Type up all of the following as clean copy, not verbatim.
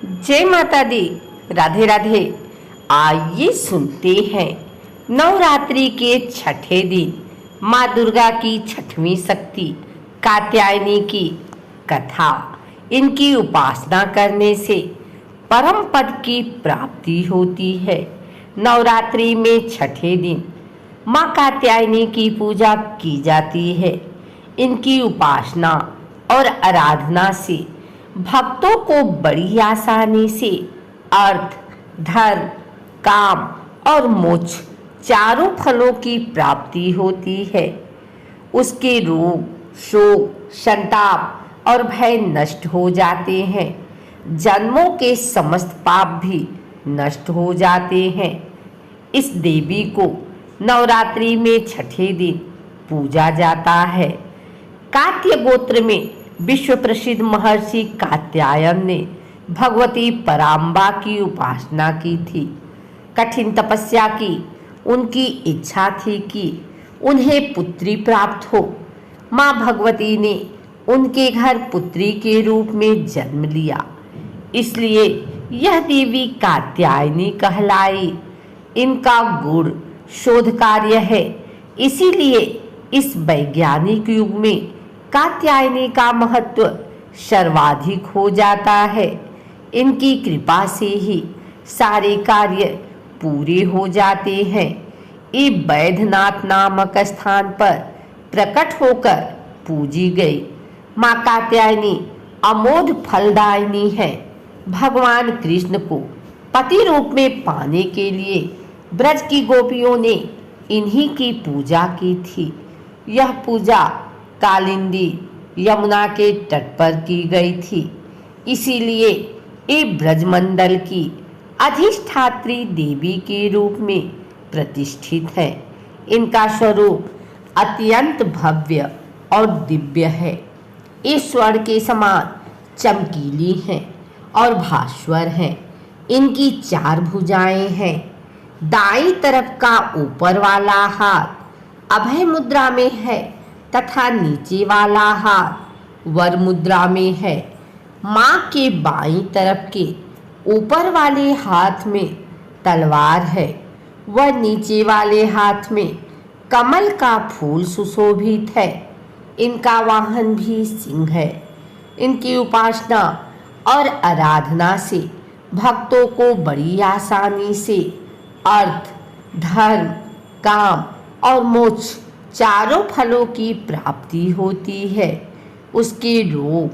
जय माता दी। राधे राधे। आइए सुनते हैं नवरात्रि के छठे दिन माँ दुर्गा की छठवीं शक्ति कात्यायनी की कथा। इनकी उपासना करने से परम पद की प्राप्ति होती है। नवरात्रि में छठे दिन माँ कात्यायनी की पूजा की जाती है। इनकी उपासना और आराधना से भक्तों को बड़ी आसानी से अर्थ, धर्म, काम और मोक्ष चारों फलों की प्राप्ति होती है। उसके रोग, शोक, संताप और भय नष्ट हो जाते हैं। जन्मों के समस्त पाप भी नष्ट हो जाते हैं। इस देवी को नवरात्रि में छठे दिन पूजा जाता है। कात्य गोत्र में विश्व प्रसिद्ध महर्षि कात्यायन ने भगवती पराम्बा की उपासना की थी। कठिन तपस्या की उनकी इच्छा थी कि उन्हें पुत्री प्राप्त हो। माँ भगवती ने उनके घर पुत्री के रूप में जन्म लिया, इसलिए यह देवी कात्यायनी कहलाई। इनका गुण शोध कार्य है, इसीलिए इस वैज्ञानिक युग में कात्यायनी का महत्व सर्वाधिक हो जाता है। इनकी कृपा से ही सारे कार्य पूरे हो जाते हैं। ये बैद्यनाथ नामक स्थान पर प्रकट होकर पूजी गई माँ कात्यायनी अमोघ फलदायिनी है। भगवान कृष्ण को पति रूप में पाने के लिए ब्रज की गोपियों ने इन्हीं की पूजा की थी। यह पूजा कालिंदी यमुना के तट पर की गई थी, इसीलिए ये ब्रजमंडल की अधिष्ठात्री देवी के रूप में प्रतिष्ठित है। इनका स्वरूप अत्यंत भव्य और दिव्य है। ये स्वर्ण के समान चमकीली हैं और भास्वर हैं। इनकी चार भुजाएं हैं। दाईं तरफ का ऊपर वाला हाथ अभय मुद्रा में है तथा नीचे वाला हाथ वर मुद्रा में है। माँ के बाईं तरफ के ऊपर वाले हाथ में तलवार है व नीचे वाले हाथ में कमल का फूल सुशोभित है। इनका वाहन भी सिंह है। इनकी उपासना और आराधना से भक्तों को बड़ी आसानी से अर्थ, धर्म, काम और मोक्ष चारों फलों की प्राप्ति होती है। उसके रोग,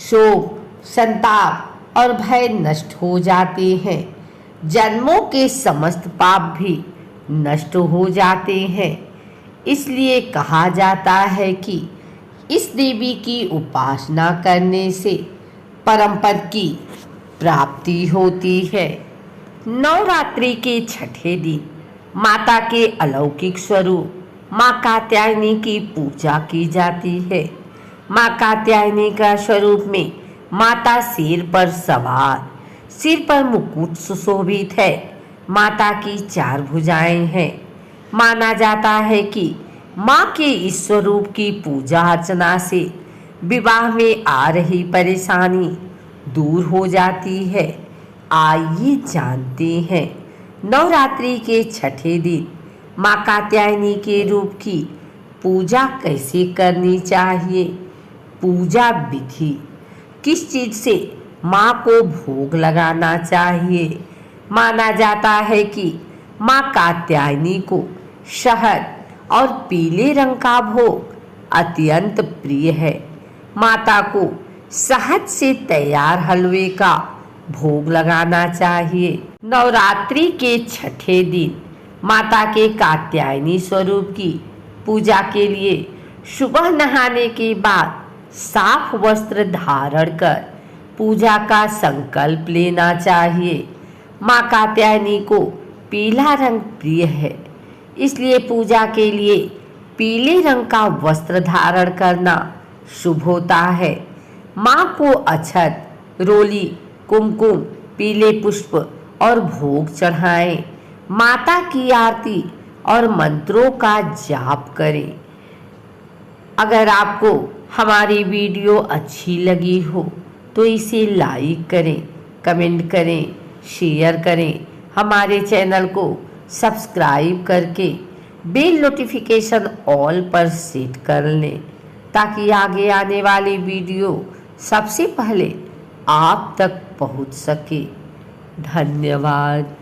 शोक, संताप और भय नष्ट हो जाते हैं। जन्मों के समस्त पाप भी नष्ट हो जाते हैं। इसलिए कहा जाता है कि इस देवी की उपासना करने से परम पद की प्राप्ति होती है। नवरात्रि के छठे दिन माता के अलौकिक स्वरूप माँ कात्यायनी की पूजा की जाती है। माँ कात्यायनी का स्वरूप में माता सिर पर सवार, सिर पर मुकुट सुशोभित है। माता की चार भुजाएं हैं। माना जाता है कि माँ के इस स्वरूप की पूजा अर्चना से विवाह में आ रही परेशानी दूर हो जाती है। आइए जानते हैं नवरात्रि के छठे दिन माँ कात्यायनी के रूप की पूजा कैसे करनी चाहिए। पूजा विधि, किस चीज से माँ को भोग लगाना चाहिए। माना जाता है कि माँ कात्यायनी को शहद और पीले रंग का भोग अत्यंत प्रिय है। माता को शहद से तैयार हलवे का भोग लगाना चाहिए। नवरात्रि के छठे दिन माता के कात्यायनी स्वरूप की पूजा के लिए सुबह नहाने के बाद साफ वस्त्र धारण कर पूजा का संकल्प लेना चाहिए। माँ कात्यायनी को पीला रंग प्रिय है, इसलिए पूजा के लिए पीले रंग का वस्त्र धारण करना शुभ होता है। माँ को अक्षत, रोली, कुमकुम, पीले पुष्प और भोग चढ़ाएं। माता की आरती और मंत्रों का जाप करें। अगर आपको हमारी वीडियो अच्छी लगी हो तो इसे लाइक करें, कमेंट करें, शेयर करें, हमारे चैनल को सब्सक्राइब करके बेल नोटिफिकेशन ऑल पर सेट कर लें ताकि आगे आने वाली वीडियो सबसे पहले आप तक पहुंच सके। धन्यवाद।